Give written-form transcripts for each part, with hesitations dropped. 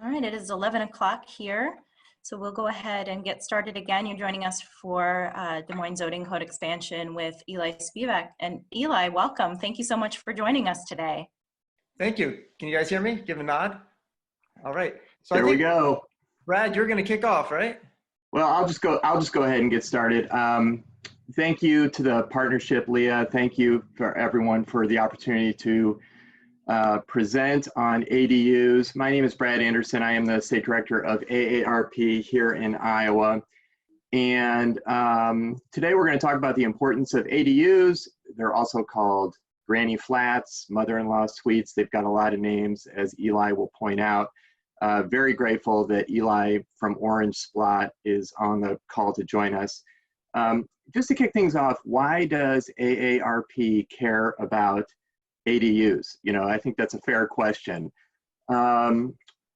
All right, it is 11 o'clock here, so we'll go ahead and get started again. You're joining us for Des Moines Zoning Code Expansion with Eli Spevak. And Eli, welcome. Thank you so much for joining us today. Thank you. Can you guys hear me? Give a nod. All right. So there we go. Brad, you're going to kick off, right? Well, I'll just go ahead and get started. Thank you to the partnership, Leah. Thank you for everyone for the opportunity to present on ADUs. My name is Brad Anderson. I am the State Director of AARP here in Iowa. And today we're going to talk about the importance of ADUs. They're also called granny flats, mother-in-law suites. They've got a lot of names, as Eli will point out. Very grateful that Eli from Orange Splot is on the call to join us. Just to kick things off, why does AARP care about ADUs? You know, I think that's a fair question.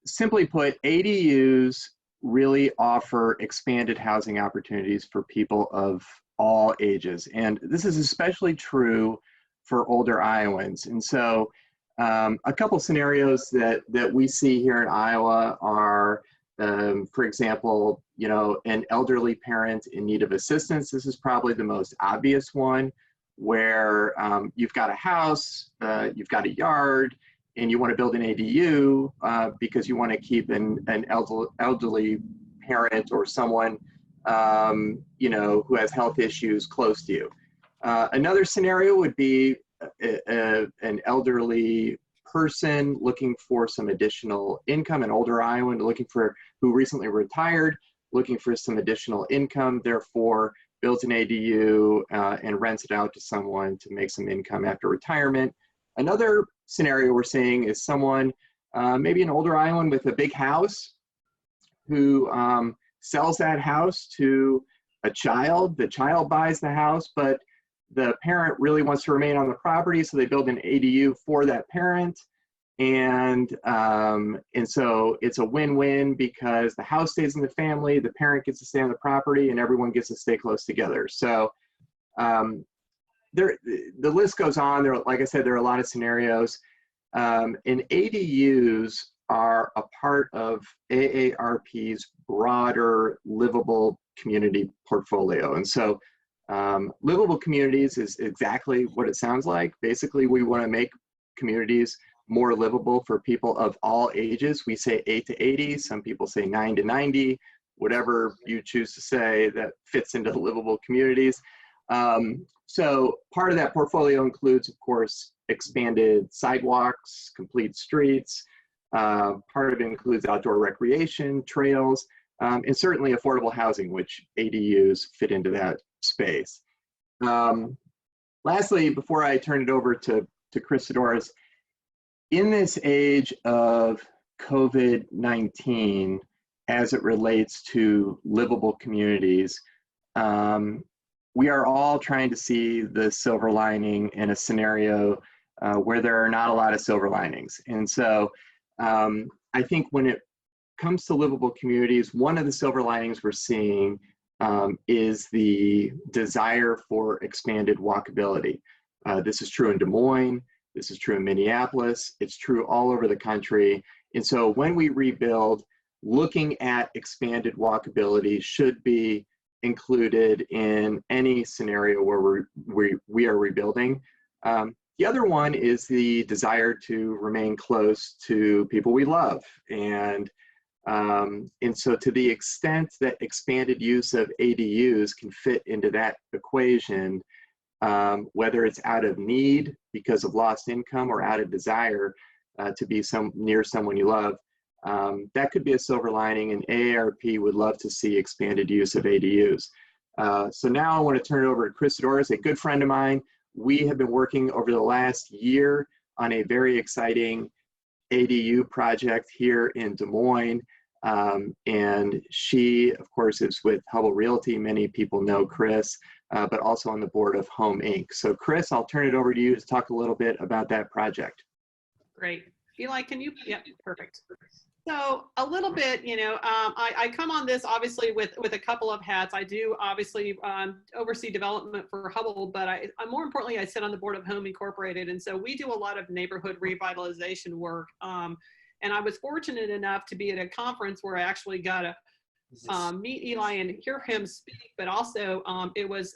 Simply put, ADUs really offer expanded housing opportunities for people of all ages. And this is especially true for older Iowans. And so a couple scenarios that we see here in Iowa are, for example, you know, an elderly parent in need of assistance. This is probably the most obvious one, where you've got a house, you've got a yard, and you want to build an ADU because you want to keep an elderly parent or someone, you know, who has health issues close to you. Another scenario would be an elderly person looking for some additional income, an older Iowan who recently retired, looking for some additional income, therefore builds an ADU and rents it out to someone to make some income after retirement. Another scenario we're seeing is someone, maybe an older Iowan with a big house, who sells that house to a child. The child buys the house, but the parent really wants to remain on the property, so they build an ADU for that parent. And so it's a win-win because the house stays in the family, the parent gets to stay on the property, and everyone gets to stay close together. So the list goes on. Like I said, there are a lot of scenarios. And ADUs are a part of AARP's broader livable community portfolio. And so livable communities is exactly what it sounds like. Basically, we want to make communities more livable for people of all ages. We say 8 to 80, some people say 9 to 90, whatever you choose to say that fits into livable communities. So part of that portfolio includes, of course, expanded sidewalks, complete streets. Part of it includes outdoor recreation, trails, and certainly affordable housing, which ADUs fit into that space. Lastly, before I turn it over to Chris Sidoris, in this age of COVID-19, as it relates to livable communities, we are all trying to see the silver lining in a scenario where there are not a lot of silver linings. And so I think when it comes to livable communities, one of the silver linings we're seeing is the desire for expanded walkability. This is true in Des Moines. This is true in Minneapolis. It's true all over the country. And so when we rebuild, looking at expanded walkability should be included in any scenario where we are rebuilding. The other one is the desire to remain close to people we love. And so to the extent that expanded use of ADUs can fit into that equation, whether it's out of need because of lost income or out of desire to be near someone you love, that could be a silver lining, and AARP would love to see expanded use of ADUs. So now I want to turn it over to Chris Sidoris, a good friend of mine. We have been working over the last year on a very exciting ADU project here in Des Moines. And she, of course, is with Hubble Realty. Many people know Chris, but also on the board of Home Inc. So Chris, I'll turn it over to you to talk a little bit about that project. Great. Eli, can you? Yeah, perfect. So a little bit, you know, I come on this obviously with a couple of hats. I do obviously oversee development for Hubble, but more importantly, I sit on the board of Home Incorporated. And so we do a lot of neighborhood revitalization work. And I was fortunate enough to be at a conference where I actually got to meet Eli and hear him speak, but also it was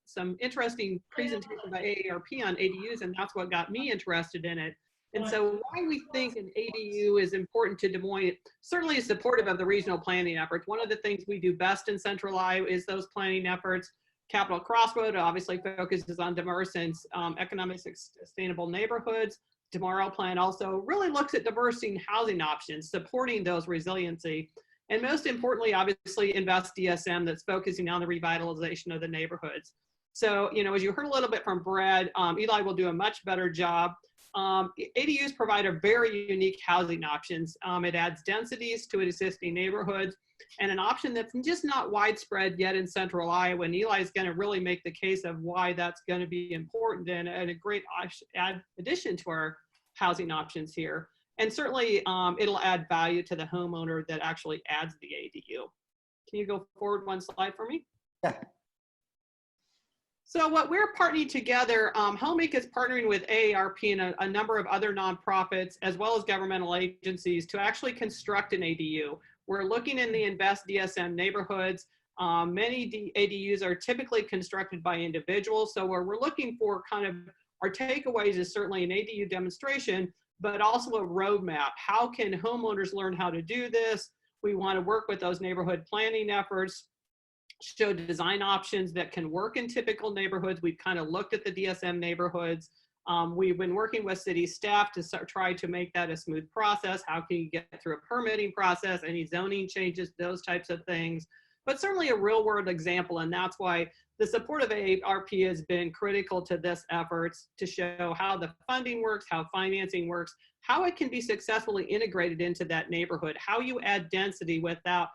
some interesting presentation by AARP on ADUs, and that's what got me interested in it. And so why we think an ADU is important to Des Moines, certainly is supportive of the regional planning efforts. One of the things we do best in Central Iowa is those planning efforts. Capital Crossroad obviously focuses on diverse and economically sustainable neighborhoods. Tomorrow Plan also really looks at diversity in housing options, supporting those resiliency. And most importantly, obviously, Invest DSM that's focusing on the revitalization of the neighborhoods. So, you know, as you heard a little bit from Brad, Eli will do a much better job. ADUs provide a very unique housing options. It adds densities to existing neighborhoods and an option that's just not widespread yet in Central Iowa. And Eli is going to really make the case of why that's going to be important and a great addition to our housing options here. And certainly it'll add value to the homeowner that actually adds the ADU. Can you go forward one slide for me? Yeah. So what we're partnering together, HomeInc is partnering with AARP and a number of other nonprofits as well as governmental agencies to actually construct an ADU. We're looking in the Invest DSM neighborhoods. Many ADUs are typically constructed by individuals. So where we're looking for kind of our takeaways is certainly an ADU demonstration, but also a roadmap. How can homeowners learn how to do this? We want to work with those neighborhood planning efforts, show design options that can work in typical neighborhoods. We've kind of looked at the DSM neighborhoods. We've been working with city staff to try to make that a smooth process. How can you get through a permitting process, any zoning changes, those types of things. But certainly a real world example, and that's why the support of AARP has been critical to this efforts to show how the funding works, how financing works, how it can be successfully integrated into that neighborhood, how you add density without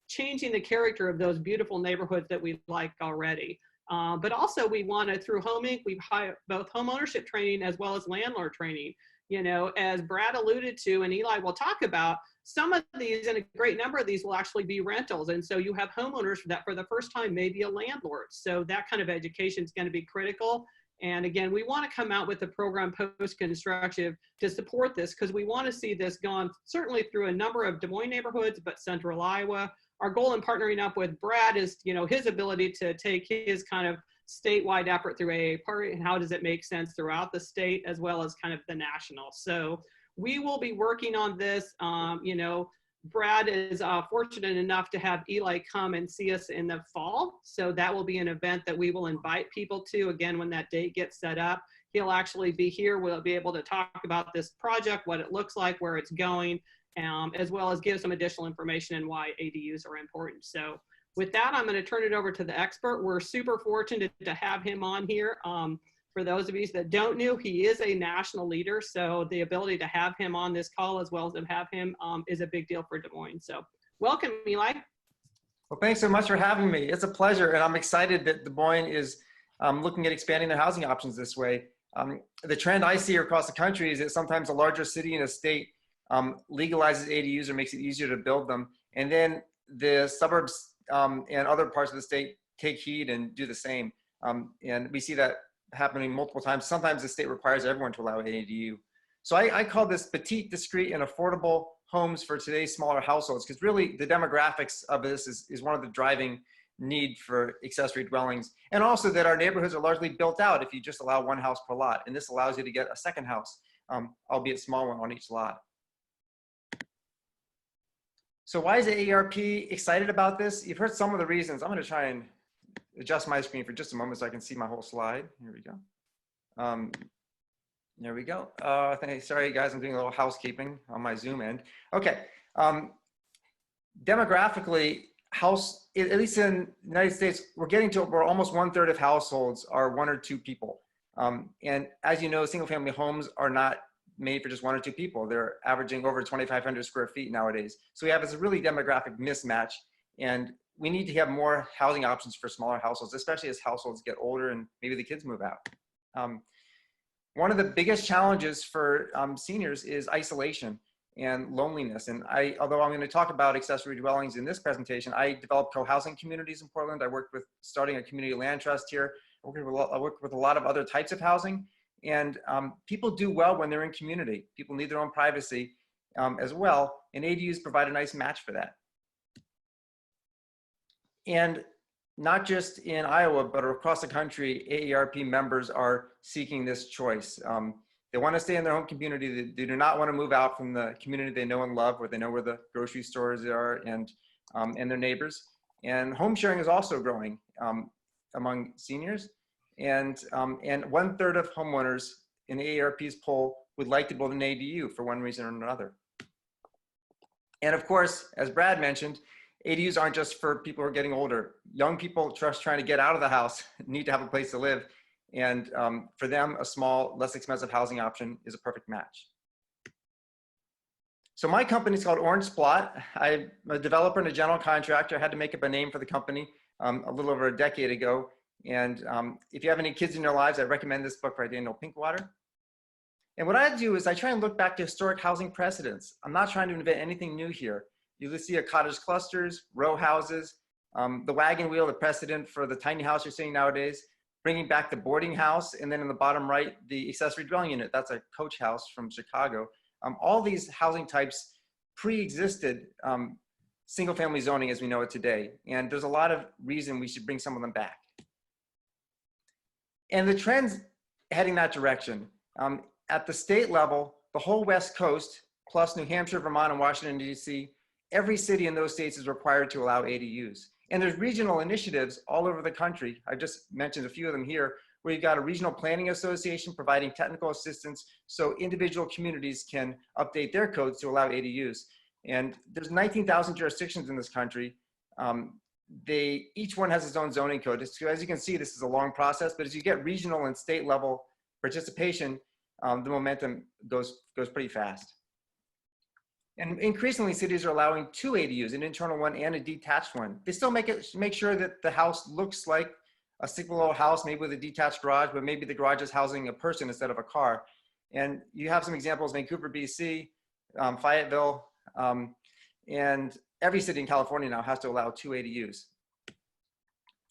changing the character of those beautiful neighborhoods that we like already. But also we want to, through HomeInc, we've hired both home ownership training as well as landlord training. You know, as Brad alluded to and Eli will talk about, some of these and a great number of these will actually be rentals. And so you have homeowners that for the first time may be a landlord. So that kind of education is going to be critical. And again, we want to come out with a program post-construction to support this because we want to see this gone certainly through a number of Des Moines neighborhoods, but Central Iowa. Our goal in partnering up with Brad is, you know, his ability to take his kind of statewide effort through AARP and how does it make sense throughout the state as well as kind of the national. So we will be working on this. You know, Brad is fortunate enough to have Eli come and see us in the fall. So that will be an event that we will invite people to, again, when that date gets set up. He'll actually be here. We'll be able to talk about this project, what it looks like, where it's going, as well as give some additional information on why ADUs are important. So with that, I'm going to turn it over to the expert. We're super fortunate to have him on here. For those of you that don't know, he is a national leader. So the ability to have him on this call as well as to have him is a big deal for Des Moines. So welcome, Eli. Well, thanks so much for having me. It's a pleasure. And I'm excited that Des Moines is looking at expanding their housing options this way. The trend I see across the country is that sometimes a larger city and a state legalizes ADUs or makes it easier to build them. And then the suburbs and other parts of the state take heed and do the same. And we see that happening multiple times. Sometimes the state requires everyone to allow an ADU. So I call this petite, discrete, and affordable homes for today's smaller households, because really the demographics of this is one of the driving need for accessory dwellings. And also that our neighborhoods are largely built out if you just allow one house per lot. And this allows you to get a second house, albeit small one on each lot. So why is the AARP excited about this? You've heard some of the reasons. I'm going to try and adjust my screen for just a moment so I can see my whole slide. Here we go. There we go. Sorry, guys, I'm doing a little housekeeping on my Zoom end. Okay. Demographically, at least in the United States, we're getting to where almost 1/3 of households are 1 or 2 people. And as you know, single family homes are not made for just 1 or 2 people. They're averaging over 2,500 square feet nowadays. So we have this really demographic mismatch, and we need to have more housing options for smaller households, especially as households get older and maybe the kids move out. One of the biggest challenges for seniors is isolation and loneliness. And although I'm going to talk about accessory dwellings in this presentation, I developed co-housing communities in Portland. I worked with starting a community land trust here. I worked with a lot of other types of housing. And people do well when they're in community. People need their own privacy. as well, and ADUs provide a nice match for that. And not just in Iowa, but across the country, AARP members are seeking this choice. They want to stay in their home community. They do not want to move out from the community they know and love, where they know where the grocery stores are and their neighbors. And home sharing is also growing among seniors. And 1/3 of homeowners in AARP's poll would like to build an ADU for one reason or another. And of course, as Brad mentioned, ADUs aren't just for people who are getting older. Young people just trying to get out of the house need to have a place to live. And for them, a small, less expensive housing option is a perfect match. So my company is called Orange Splot. I'm a developer and a general contractor. I had to make up a name for the company a little over a decade ago. And if you have any kids in your lives, I recommend this book by Daniel Pinkwater. And what I do is I try and look back to historic housing precedents. I'm not trying to invent anything new here. You'll see cottage clusters, row houses, the wagon wheel, the precedent for the tiny house you're seeing nowadays, bringing back the boarding house, and then in the bottom right, the accessory dwelling unit. That's a coach house from Chicago. All these housing types pre-existed single family zoning as we know it today. And there's a lot of reason we should bring some of them back. And the trend's heading that direction. At the state level, the whole West Coast, plus New Hampshire, Vermont, and Washington, D.C., every city in those states is required to allow ADUs. And there's regional initiatives all over the country. I just mentioned a few of them here, where you've got a regional planning association providing technical assistance so individual communities can update their codes to allow ADUs. And there's 19,000 jurisdictions in this country. Each one has its own zoning code. So as you can see, this is a long process, but as you get regional and state level participation, the momentum goes pretty fast. And increasingly, cities are allowing 2 ADUs, an internal one and a detached one. They still make sure that the house looks like a single little house, maybe with a detached garage, but maybe the garage is housing a person instead of a car. And you have some examples, Vancouver, BC, Fayetteville, and every city in California now has to allow 2 ADUs.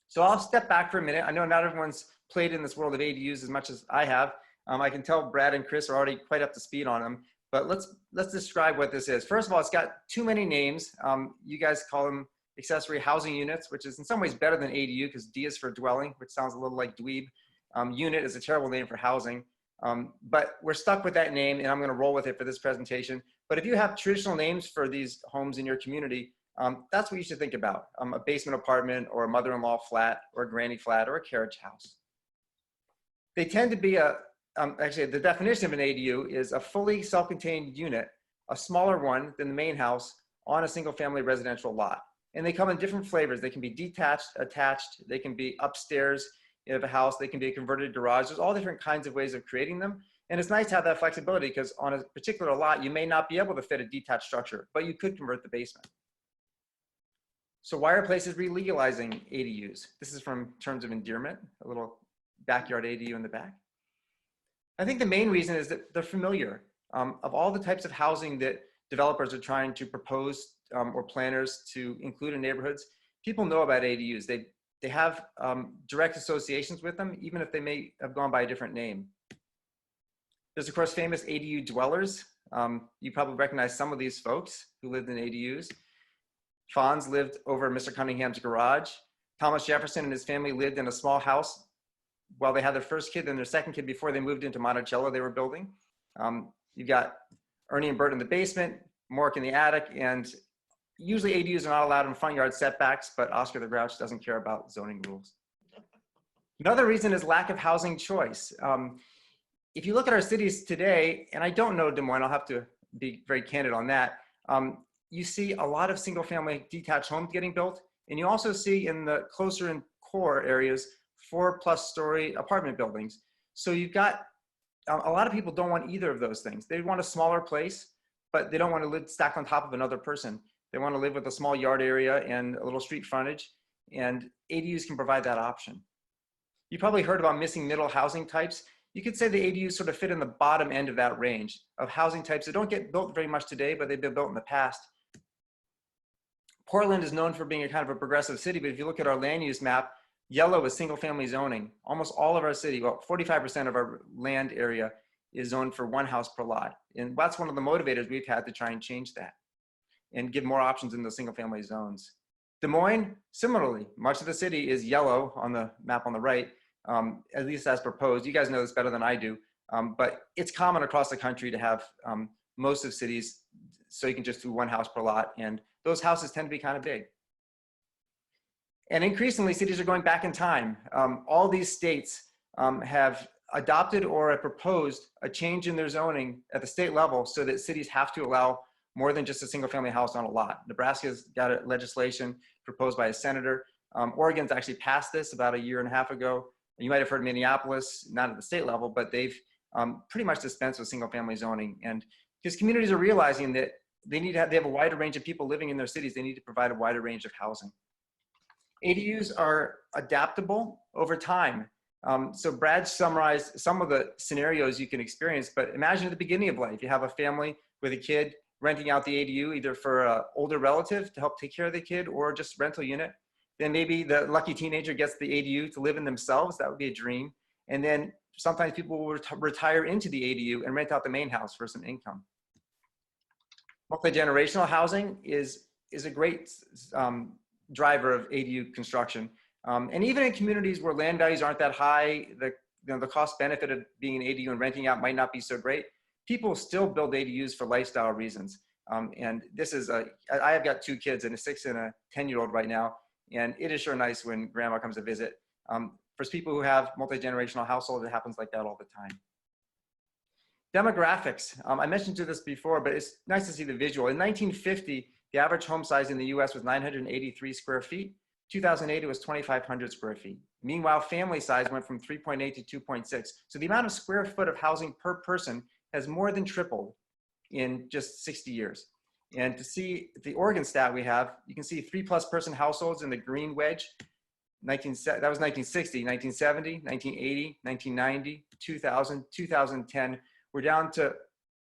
So I'll step back for a minute. I know not everyone's played in this world of ADUs as much as I have. I can tell Brad and Chris are already quite up to speed on them. But let's describe what this is. First of all, it's got too many names. You guys call them accessory housing units, which is in some ways better than ADU because D is for dwelling, which sounds a little like dweeb. Unit is a terrible name for housing. But we're stuck with that name, and I'm going to roll with it for this presentation. But if you have traditional names for these homes in your community, that's what you should think about. A basement apartment or a mother-in-law flat or a granny flat or a carriage house. They tend to be actually, the definition of an ADU is a fully self-contained unit, a smaller one than the main house on a single-family residential lot. And they come in different flavors. They can be detached, attached, they can be upstairs of a house, they can be a converted garage. There's all different kinds of ways of creating them. And it's nice to have that flexibility because on a particular lot, you may not be able to fit a detached structure, but you could convert the basement. So why are places re-legalizing ADUs? This is from Terms of Endearment, a little backyard ADU in the back. I think the main reason is that they're familiar. Of all the types of housing that developers are trying to propose or planners to include in neighborhoods, people know about ADUs. They have direct associations with them, even if they may have gone by a different name. There's of course famous ADU dwellers. You probably recognize some of these folks who lived in ADUs. Fonz lived over Mr. Cunningham's garage. Thomas Jefferson and his family lived in a small house while they had their first kid and their second kid before they moved into Monticello they were building. You've got Ernie and Bert in the basement, Mork in the attic, and usually ADUs are not allowed in front yard setbacks, but Oscar the Grouch doesn't care about zoning rules. Another reason is lack of housing choice. If you look at our cities today, and I don't know Des Moines, I'll have to be very candid on that, you see a lot of single family detached homes getting built, and you also see in the closer and core areas 4+ story apartment buildings. So you've got a lot of people don't want either of those things. They want a smaller place, but they don't want to live stacked on top of another person. They want to live with a small yard area and a little street frontage, and ADUs can provide that option. You probably heard about missing middle housing types. You could say the ADUs sort of fit in the bottom end of that range of housing types that don't get built very much today, but they've been built in the past. Portland is known for being a kind of a progressive city, but if you look at our land use map, yellow is single family zoning. Almost all of our city, well, 45% of our land area is zoned for 1 house per lot. And that's one of the motivators we've had to try and change that and give more options in the single family zones. Des Moines, similarly, much of the city is yellow on the map on the right, at least as proposed. You guys know this better than I do, but it's common across the country to have most of cities, so you can just do 1 house per lot, and those houses tend to be kind of big. And increasingly, cities are going back in time. All these states have adopted or have proposed a change in their zoning at the state level so that cities have to allow more than just a single family house on a lot. Nebraska's got a legislation proposed by a senator. Oregon's actually passed this about 1.5 years ago. You might have heard Minneapolis, not at the state level, but they've pretty much dispensed with single family zoning. And because communities are realizing that they have a wider range of people living in their cities, they need to provide a wider range of housing. ADUs are adaptable over time. So Brad summarized some of the scenarios you can experience, but imagine at the beginning of life, you have a family with a kid renting out the ADU, either for an older relative to help take care of the kid or just rental unit. Then maybe the lucky teenager gets the ADU to live in themselves. That would be a dream. And then sometimes people will retire into the ADU and rent out the main house for some income. Multi-generational housing is a great driver of ADU construction. And even in communities where land values aren't that high, the cost benefit of being an ADU and renting out might not be so great, people still build ADUs for lifestyle reasons. And this is I have got 2 kids, and a 6 and a 10-year-old right now. And it is sure nice when grandma comes to visit. For people who have multi-generational households, it happens like that all the time. Demographics. I mentioned this before, but it's nice to see the visual. In 1950, the average home size in the US was 983 square feet. 2008, it was 2,500 square feet. Meanwhile, family size went from 3.8 to 2.6. So the amount of square foot of housing per person has more than tripled in just 60 years. And to see the Oregon stat we have, you can see 3+ person households in the green wedge. That was 1960, 1970, 1980, 1990, 2000, 2010. We're down to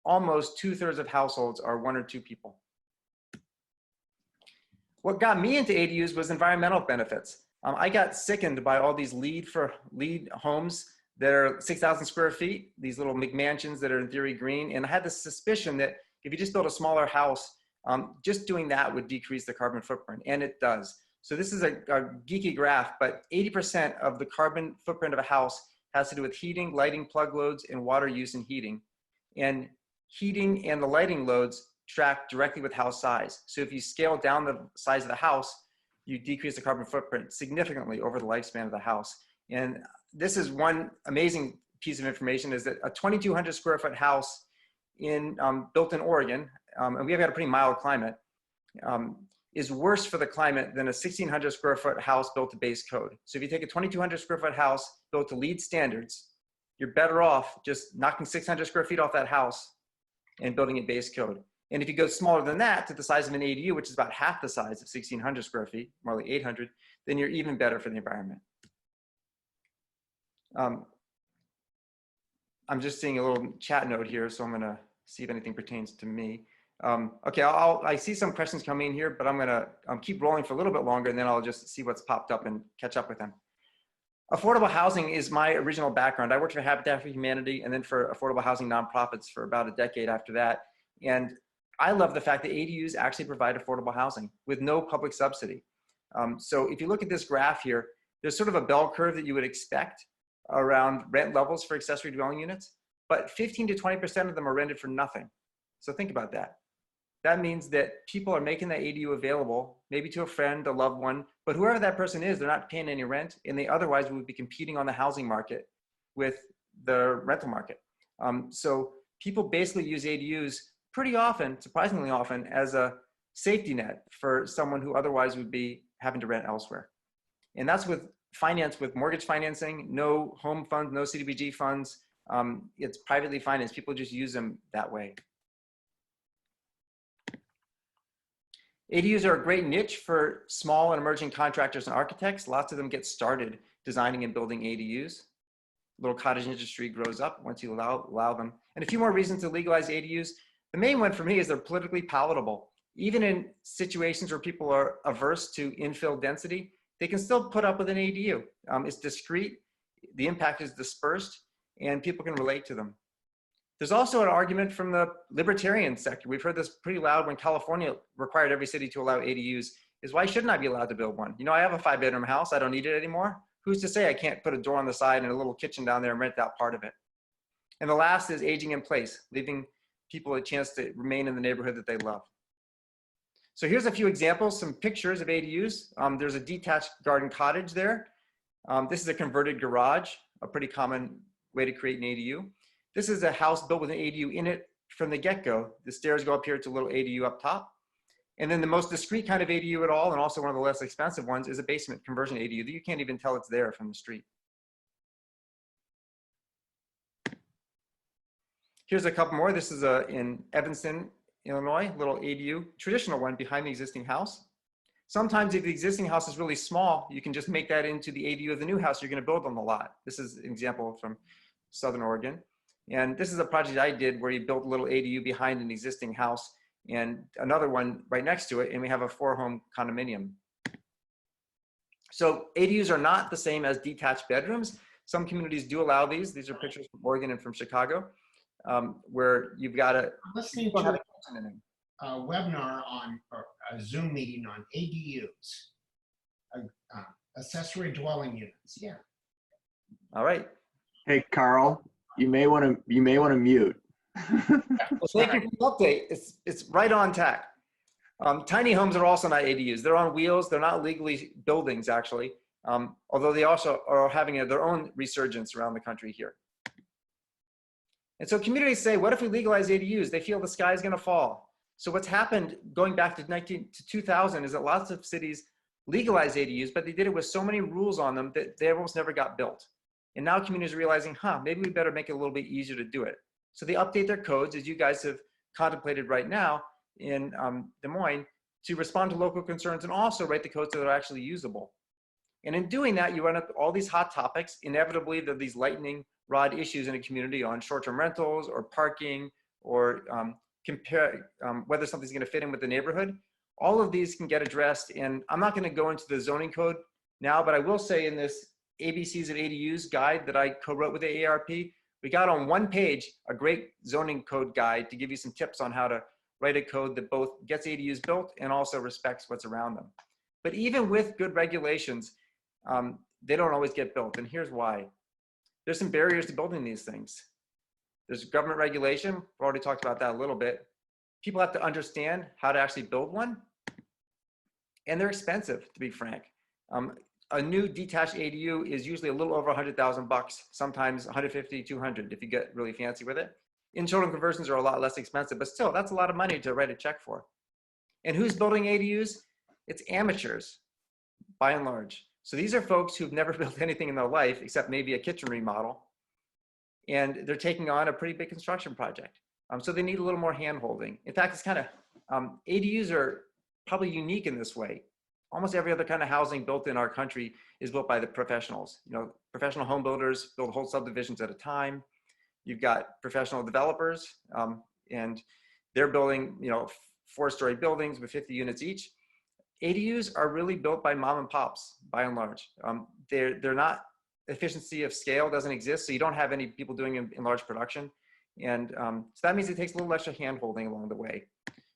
almost 2/3 of households are 1 or 2 people. What got me into ADUs was environmental benefits. I got sickened by all these LEED homes that are 6,000 square feet, these little McMansions that are in theory green. And I had the suspicion that if you just build a smaller house, just doing that would decrease the carbon footprint, and it does. So this is a geeky graph, but 80% of the carbon footprint of a house has to do with heating, lighting, plug loads, and water use and heating. And heating and the lighting loads track directly with house size. So if you scale down the size of the house, you decrease the carbon footprint significantly over the lifespan of the house. And this is one amazing piece of information, is that a 2,200 square foot house built in Oregon, and we have got a pretty mild climate, is worse for the climate than a 1,600 square foot house built to base code. So if you take a 2,200 square foot house built to LEED standards, you're better off just knocking 600 square feet off that house and building it base code. And if you go smaller than that, to the size of an ADU, which is about half the size of 1,600 square feet, more like 800, then you're even better for the environment. I'm just seeing a little chat note here, so I'm gonna see if anything pertains to me. Okay, I see some questions coming in here, but I'm gonna keep rolling for a little bit longer, and then I'll just see what's popped up and catch up with them. Affordable housing is my original background. I worked for Habitat for Humanity and then for affordable housing nonprofits for about a decade after that. And I love the fact that ADUs actually provide affordable housing with no public subsidy. So if you look at this graph here, there's sort of a bell curve that you would expect around rent levels for accessory dwelling units, but 15 to 20% of them are rented for nothing. So think about that. That means that people are making that ADU available, maybe to a friend, a loved one, but whoever that person is, they're not paying any rent, and they otherwise would be competing on the housing market with the rental market. So people basically use ADUs pretty often, surprisingly often, as a safety net for someone who otherwise would be having to rent elsewhere. And that's with finance, with mortgage financing, no home funds, no CDBG funds. It's privately financed. People just use them that way. ADUs are a great niche for small and emerging contractors and architects. Lots of them get started designing and building ADUs. Little cottage industry grows up once you allow them. And a few more reasons to legalize ADUs. The main one for me is they're politically palatable. Even in situations where people are averse to infill density, they can still put up with an ADU. It's discreet, the impact is dispersed, and people can relate to them. There's also an argument from the libertarian sector. We've heard this pretty loud when California required every city to allow ADUs, is why shouldn't I be allowed to build one? You know, I have a 5-bedroom house. I don't need it anymore. Who's to say I can't put a door on the side and a little kitchen down there and rent out part of it? And the last is aging in place, leaving people a chance to remain in the neighborhood that they love. So here's a few examples, some pictures of ADUs. There's a detached garden cottage there. This is a converted garage, a pretty common way to create an ADU. This is a house built with an ADU in it from the get-go. The stairs go up here to a little ADU up top. And then the most discreet kind of ADU at all, and also one of the less expensive ones, is a basement conversion ADU that you can't even tell it's there from the street. Here's a couple more. This is in Evanston, Illinois, little ADU, traditional one behind the existing house. Sometimes if the existing house is really small, you can just make that into the ADU of the new house you're going to build on the lot. This is an example from Southern Oregon. And this is a project I did where you built a little ADU behind an existing house and another one right next to it, and we have a 4-home condominium. So ADUs are not the same as detached bedrooms. Some communities do allow these. These are pictures from Oregon and from Chicago, where you've got a listening to a webinar on, or a Zoom meeting on ADUs, accessory dwelling units. Yeah. All right. Hey, Carl, you may want to mute. Well, thank you for the update. It's right on tack. Tiny homes are also not ADUs. They're on wheels. They're not legally buildings, actually, although they also are having their own resurgence around the country here. And so communities say, what if we legalize ADUs? They feel the sky is going to fall. So what's happened going back to 2000 is that lots of cities legalized ADUs, but they did it with so many rules on them that they almost never got built. And now communities are realizing, maybe we better make it a little bit easier to do it. So they update their codes, as you guys have contemplated right now in Des Moines, to respond to local concerns and also write the codes that are actually usable. And in doing that, you run up all these hot topics. Inevitably, there are these lightning rod issues in a community on short-term rentals or parking or whether something's going to fit in with the neighborhood. All of these can get addressed. And I'm not going to go into the zoning code now, but I will say in this ABCs of ADUs guide that I co-wrote with the AARP, we got on one page a great zoning code guide to give you some tips on how to write a code that both gets ADUs built and also respects what's around them. But even with good regulations, they don't always get built. And here's why. There's some barriers to building these things. There's government regulation. We've already talked about that a little bit. People have to understand how to actually build one. And they're expensive, to be frank. A new detached ADU is usually a little over $100,000, sometimes 150, 200 if you get really fancy with it. In-children conversions are a lot less expensive, but still, that's a lot of money to write a check for. And who's building ADUs? It's amateurs, by and large. So these are folks who've never built anything in their life except maybe a kitchen remodel. And they're taking on a pretty big construction project. So they need a little more hand-holding. In fact, it's kind of, ADUs are probably unique in this way. Almost every other kind of housing built in our country is built by the professionals. You know, professional home builders build whole subdivisions at a time. You've got professional developers, and they're building, 4-story buildings with 50 units each. ADUs are really built by mom and pops, by and large. They're not, efficiency of scale doesn't exist, so you don't have any people doing in large production. And so that means it takes a little extra hand-holding along the way.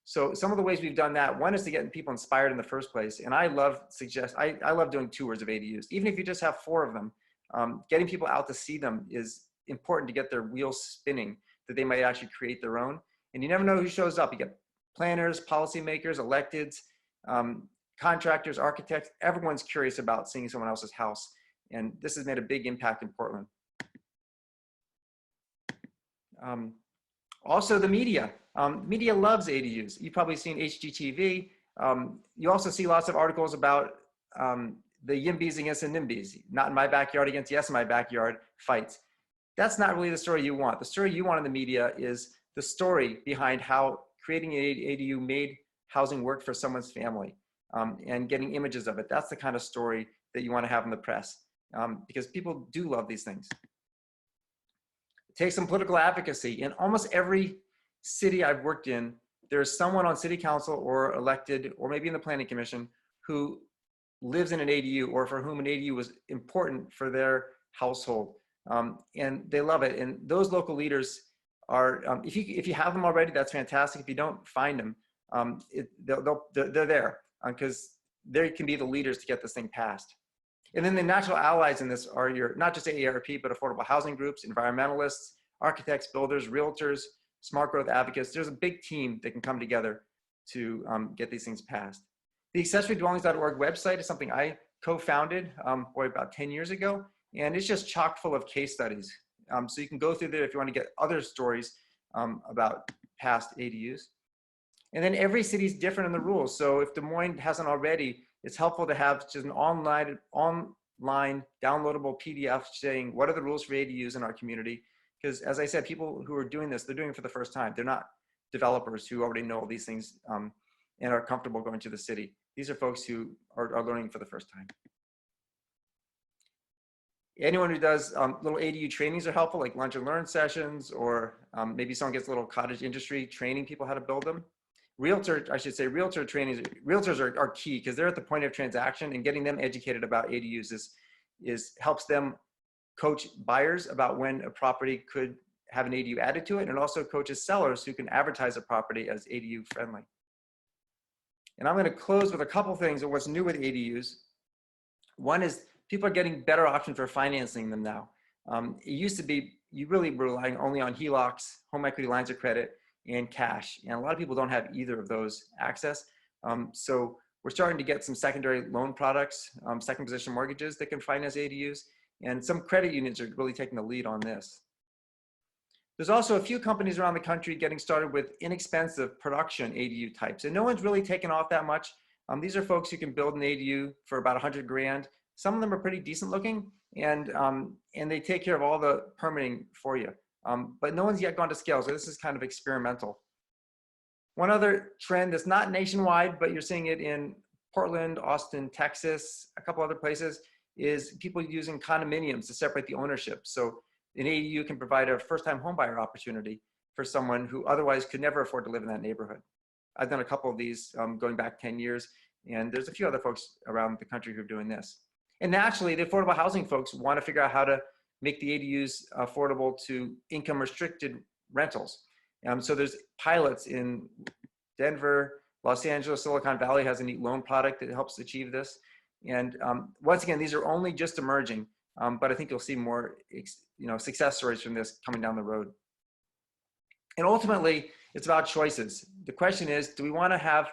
So some of the ways we've done that, one is to get people inspired in the first place. And I love doing tours of ADUs. Even if you just have 4 of them, getting people out to see them is important to get their wheels spinning, that they might actually create their own. And you never know who shows up. You get planners, policymakers, electeds, contractors, architects. Everyone's curious about seeing someone else's house. And this has made a big impact in Portland. Also the media. Media loves ADUs. You've probably seen HGTV. You also see lots of articles about the YIMBYs against the NIMBYs, not in my backyard against yes in my backyard fights. That's not really the story you want. The story you want in the media is the story behind how creating an ADU made housing work for someone's family, and getting images of it. That's the kind of story that you want to have in the press, because people do love these things. Take some political advocacy. In almost every city I've worked in, there's someone on city council or elected, or maybe in the planning commission, who lives in an ADU or for whom an ADU was important for their household. And they love it. And those local leaders are, if you have them already, that's fantastic. If you don't, find them. They're there because they can be the leaders to get this thing passed. And then the natural allies in this are your, not just AARP, but affordable housing groups, environmentalists, architects, builders, realtors, smart growth advocates. There's a big team that can come together to get these things passed. The accessorydwellings.org website is something I co-founded about 10 years ago, and it's just chock full of case studies. So you can go through there if you want to get other stories about past ADUs. And then every city is different in the rules. So if Des Moines hasn't already, it's helpful to have just an online downloadable PDF saying what are the rules for ADUs in our community. Because as I said, people who are doing this, they're doing it for the first time. They're not developers who already know all these things and are comfortable going to the city. These are folks who are learning for the first time. Anyone who does little ADU trainings are helpful, like lunch and learn sessions, or maybe someone gets a little cottage industry training people how to build them. Realtor trainings, realtors are key because they're at the point of transaction, and getting them educated about ADUs helps them coach buyers about when a property could have an ADU added to it, and also coaches sellers who can advertise a property as ADU friendly. And I'm going to close with a couple things of what's new with ADUs. One is people are getting better options for financing them now. It used to be you really were relying only on HELOCs, home equity lines of credit, and cash. And a lot of people don't have either of those access. So we're starting to get some secondary loan products, second position mortgages that can finance ADUs. And some credit unions are really taking the lead on this. There's also a few companies around the country getting started with inexpensive production ADU types. And no one's really taken off that much. These are folks who can build an ADU for about 100 grand. Some of them are pretty decent looking, and they take care of all the permitting for you. But no one's yet gone to scale, so this is kind of experimental. One other trend that's not nationwide, but you're seeing it in Portland, Austin, Texas, a couple other places, is people using condominiums to separate the ownership. So an ADU can provide a first-time homebuyer opportunity for someone who otherwise could never afford to live in that neighborhood. I've done a couple of these going back 10 years, and there's a few other folks around the country who are doing this. And naturally, the affordable housing folks want to figure out how to make the ADUs affordable to income-restricted rentals. So there's pilots in Denver, Los Angeles, Silicon Valley has a neat loan product that helps achieve this. And once again, these are only just emerging, but I think you'll see more success stories from this coming down the road. And ultimately, it's about choices. The question is, do we want to have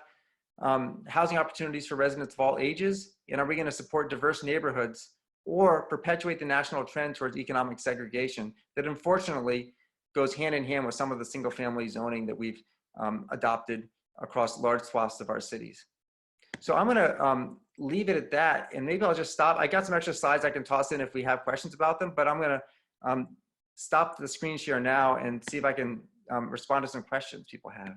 housing opportunities for residents of all ages? And are we going to support diverse neighborhoods or perpetuate the national trend towards economic segregation that unfortunately goes hand in hand with some of the single family zoning that we've adopted across large swaths of our cities? So I'm going to leave it at that, and maybe I'll just stop. I got some extra slides I can toss in if we have questions about them, but I'm going to stop the screen share now and see if I can respond to some questions people have.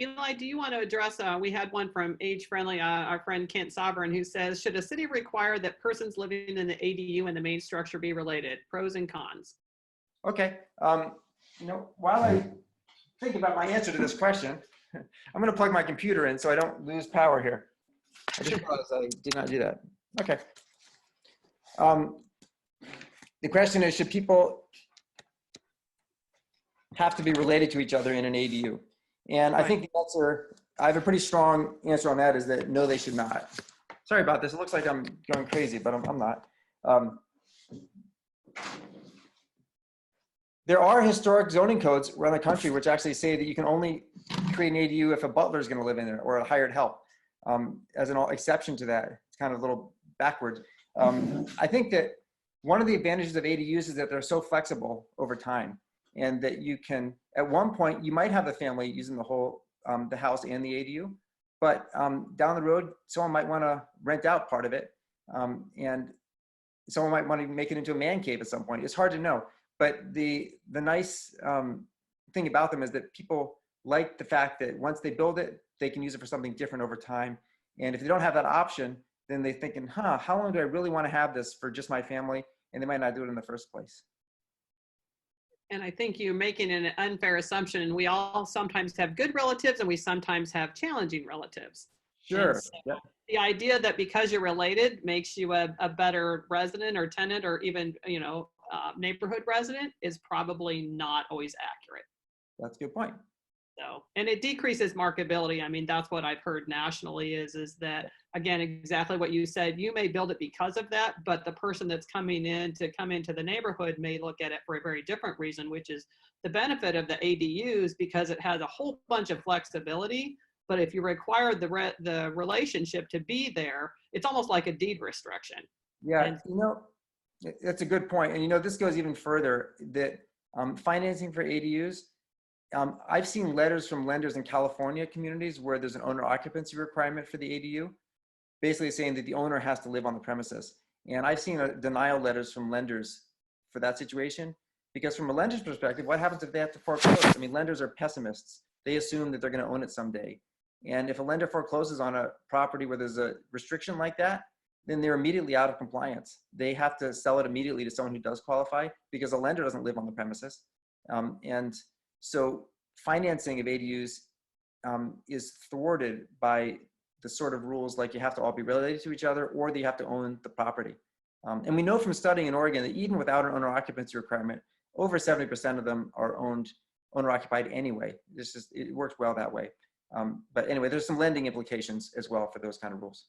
Eli, do you want to address, we had one from Age Friendly, our friend Kent Sovereign, who says, should a city require that persons living in the ADU and the main structure be related? Pros and cons. Okay. While I think about my answer to this question, I'm going to plug my computer in so I don't lose power here. I just realized I did not do that. Okay. The question is, should people have to be related to each other in an ADU? And I think the answer, I have a pretty strong answer on that, is that no, they should not. Sorry about this. It looks like I'm going crazy, but I'm not. There are historic zoning codes around the country which actually say that you can only create an ADU if a butler is going to live in there or a hired help. As an exception to that, it's kind of a little backwards. I think that one of the advantages of ADUs is that they're so flexible over time, and that you can, at one point, you might have a family using the whole, the house and the ADU, but down the road, someone might want to rent out part of it, and someone might want to make it into a man cave at some point. It's hard to know, but the nice thing about them is that people like the fact that once they build it, they can use it for something different over time. And if they don't have that option, then they're thinking, how long do I really want to have this for just my family? And they might not do it in the first place. And I think you're making an unfair assumption. We all sometimes have good relatives and we sometimes have challenging relatives. Sure. So yep. The idea that because you're related makes you a better resident or tenant or even, neighborhood resident is probably not always accurate. That's a good point. So, and it decreases marketability. I mean, that's what I've heard nationally is that, again, exactly what you said, you may build it because of that, but the person that's coming in to come into the neighborhood may look at it for a very different reason, which is the benefit of the ADUs because it has a whole bunch of flexibility. But if you require the relationship to be there, it's almost like a deed restriction. Yeah, And you know, that's a good point. And you know, this goes even further, that financing for ADUs, I've seen letters from lenders in California communities where there's an owner occupancy requirement for the ADU, basically saying that the owner has to live on the premises. And I've seen denial letters from lenders for that situation, because from a lender's perspective, what happens if they have to foreclose? I mean, lenders are pessimists. They assume that they're going to own it someday. And if a lender forecloses on a property where there's a restriction like that, then they're immediately out of compliance. They have to sell it immediately to someone who does qualify because a lender doesn't live on the premises. And so financing of ADUs is thwarted by the sort of rules like you have to all be related to each other or that you have to own the property. And we know from studying in Oregon that even without an owner occupancy requirement, over 70% of them are owner occupied anyway. It works well that way. But anyway, there's some lending implications as well for those kind of rules.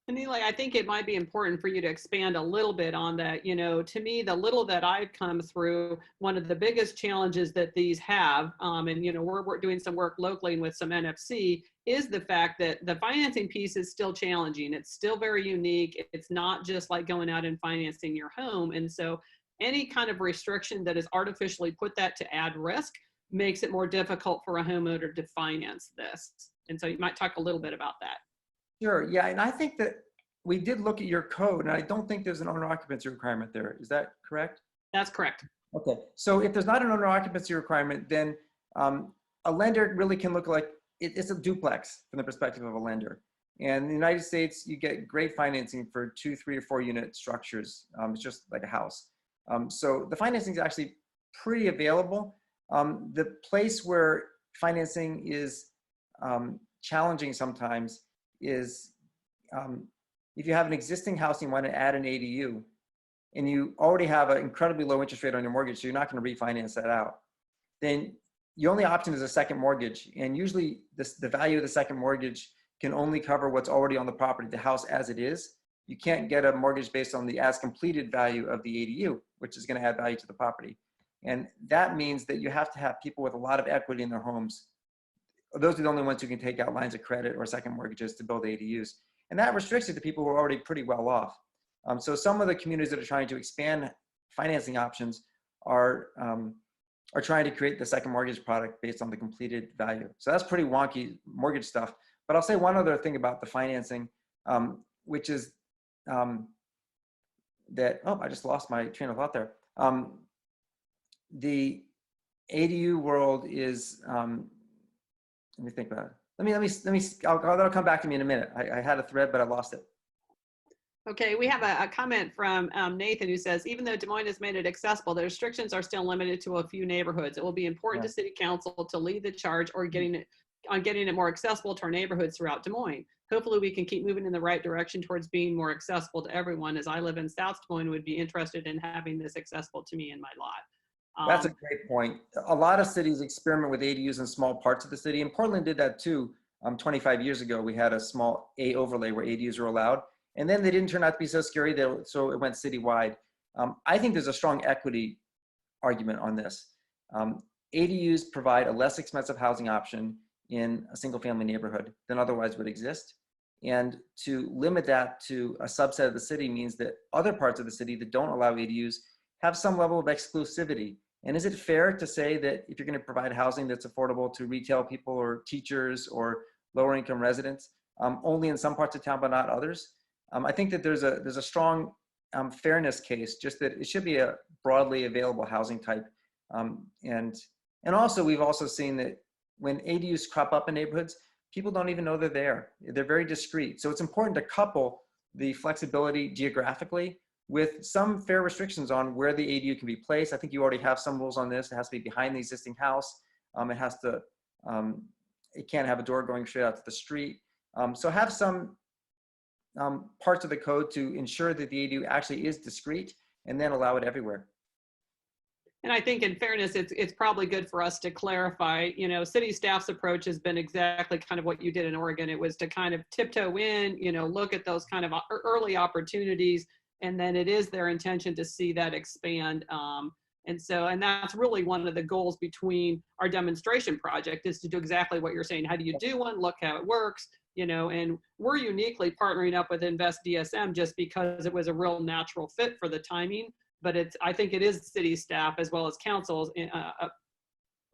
And Eli, I think it might be important for you to expand a little bit on that. You know, to me, the little that I've come through, one of the biggest challenges that these have, and you know, we're doing some work locally with some NFC, is the fact that the financing piece is still challenging. It's still very unique. It's not just like going out and financing your home. And so any kind of restriction that is artificially put that to add risk makes it more difficult for a homeowner to finance this. And so you might talk a little bit about that. Sure, yeah, and I think that we did look at your code, and I don't think there's an owner occupancy requirement there. Is that correct? That's correct. Okay, so if there's not an owner occupancy requirement, then a lender really can look like it's a duplex from the perspective of a lender. And in the United States, you get great financing for 2, 3, or 4 unit structures. It's just like a house. So the financing is actually pretty available. The place where financing is challenging sometimes is if you have an existing house and you want to add an ADU and you already have an incredibly low interest rate on your mortgage, so you're not going to refinance that out, then your only option is a second mortgage. And usually the value of the second mortgage can only cover what's already on the property, the house as it is. You can't get a mortgage based on the as completed value of the ADU, which is going to add value to the property. And that means that you have to have people with a lot of equity in their homes. Those are the only ones who can take out lines of credit or second mortgages to build ADUs. And that restricts it to people who are already pretty well off. So some of the communities that are trying to expand financing options are trying to create the second mortgage product based on the completed value. So that's pretty wonky mortgage stuff. But I'll say one other thing about the financing, which is that, oh, I just lost my train of thought there. The ADU world is, let me think about it. That'll come back to me in a minute. I had a thread, but I lost it. Okay, we have a comment from Nathan who says, even though Des Moines has made it accessible, the restrictions are still limited to a few neighborhoods. It will be important to City Council to lead the charge or getting it more accessible to our neighborhoods throughout Des Moines. Hopefully we can keep moving in the right direction towards being more accessible to everyone, as I live in South Des Moines, would be interested in having this accessible to me in my lot. That's a great point. A lot of cities experiment with ADUs in small parts of the city, and Portland did that too. 25 years ago, we had a small A overlay where ADUs were allowed, and then they didn't turn out to be so scary, so it went citywide. I think there's a strong equity argument on this. ADUs provide a less expensive housing option in a single family neighborhood than otherwise would exist. And to limit that to a subset of the city means that other parts of the city that don't allow ADUs have some level of exclusivity. And is it fair to say that if you're going to provide housing that's affordable to retail people or teachers or lower income residents, only in some parts of town but not others? I think that there's a strong fairness case, just that it should be a broadly available housing type. And also we've also seen that when ADUs crop up in neighborhoods, people don't even know they're there. They're very discreet. So it's important to couple the flexibility geographically with some fair restrictions on where the ADU can be placed. I think you already have some rules on this. It has to be behind the existing house. It can't have a door going straight out to the street. So have some parts of the code to ensure that the ADU actually is discreet and then allow it everywhere. And I think in fairness, it's probably good for us to clarify, you know, city staff's approach has been exactly kind of what you did in Oregon. It was to kind of tiptoe in, you know, look at those kind of early opportunities, and then it is their intention to see that expand. And that's really one of the goals between our demonstration project, is to do exactly what you're saying. How do you do one? Look how it works, you know, and we're uniquely partnering up with Invest DSM just because it was a real natural fit for the timing. But I think it is city staff as well as council's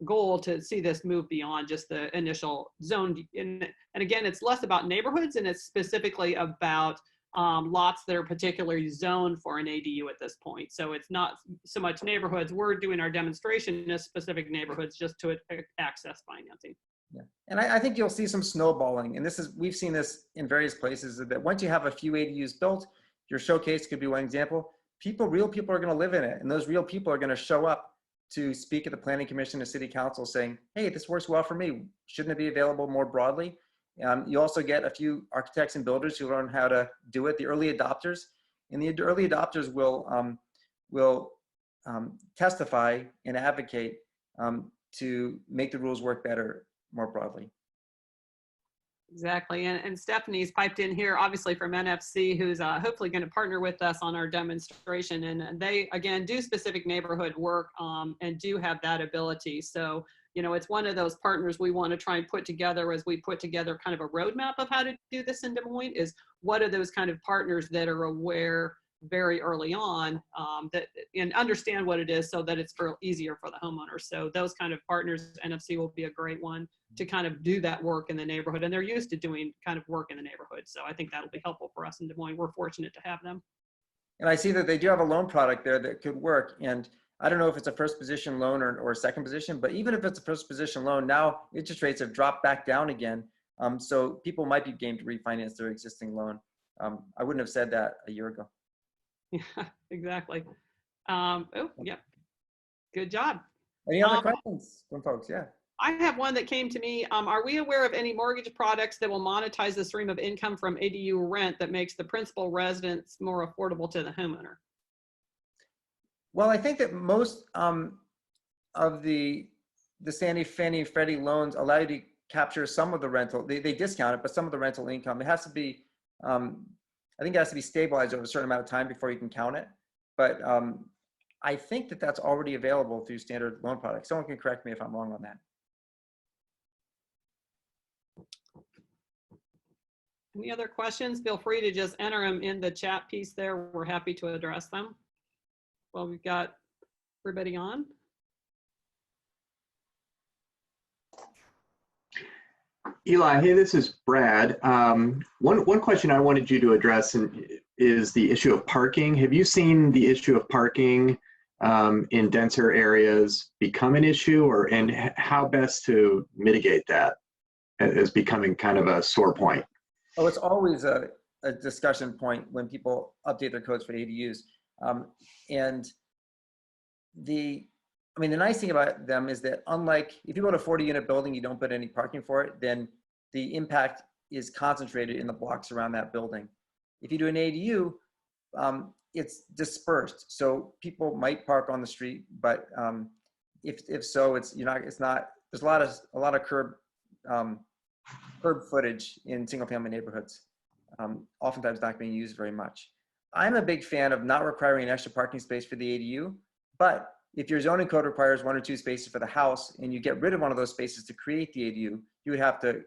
goal to see this move beyond just the initial zone. And again, it's less about neighborhoods, and it's specifically about lots that are particularly zoned for an ADU at this point. So it's not so much neighborhoods. We're doing our demonstration in specific neighborhoods just to access financing. Yeah. And I think you'll see some snowballing. And we've seen this in various places, that once you have a few ADUs built, your showcase could be one example. Real people are going to live in it. And those real people are going to show up to speak at the planning commission or city council saying, hey, this works well for me. Shouldn't it be available more broadly? You also get a few architects and builders who learn how to do it, the early adopters. And the early adopters will testify and advocate to make the rules work better more broadly. Exactly. And Stephanie's piped in here, obviously from NFC, who's hopefully going to partner with us on our demonstration. And they, again, do specific neighborhood work and do have that ability. So, you know, it's one of those partners we want to try and put together as we put together kind of a roadmap of how to do this in Des Moines, is what are those kind of partners that are aware very early on and understand what it is, so that it's easier for the homeowner. So those kind of partners, NFC will be a great one to kind of do that work in the neighborhood. And they're used to doing kind of work in the neighborhood. So I think that'll be helpful for us in Des Moines. We're fortunate to have them. And I see that they do have a loan product there that could work. And I don't know if it's a first position loan or a second position, but even if it's a first position loan, now interest rates have dropped back down again. So people might be game to refinance their existing loan. I wouldn't have said that a year ago. Yeah, exactly. Oh, yeah. Good job. Any other questions from folks? Yeah. I have one that came to me. Are we aware of any mortgage products that will monetize the stream of income from ADU rent that makes the principal residence more affordable to the homeowner? Well, I think that most of the Fannie and Freddie loans allow you to capture some of the rental. They discount it, but some of the rental income. It has to be, I think it has to be stabilized over a certain amount of time before you can count it. But I think that that's already available through standard loan products. Someone can correct me if I'm wrong on that. Any other questions? Feel free to just enter them in the chat piece there. We're happy to address them. Well, we've got everybody on. Eli, hey, this is Brad. One question I wanted you to address is the issue of parking. Have you seen the issue of parking in denser areas become an issue, and how best to mitigate that as becoming kind of a sore point? Oh, it's always a discussion point when people update their codes for ADUs. And the nice thing about them is that, unlike if you build a 40-unit building, you don't put any parking for it, then the impact is concentrated in the blocks around that building. If you do an ADU, it's dispersed. So people might park on the street, but if so, there's a lot of curb footage in single-family neighborhoods, oftentimes not being used very much. I'm a big fan of not requiring an extra parking space for the ADU, but if your zoning code requires 1 or 2 spaces for the house and you get rid of one of those spaces to create the ADU, you would have to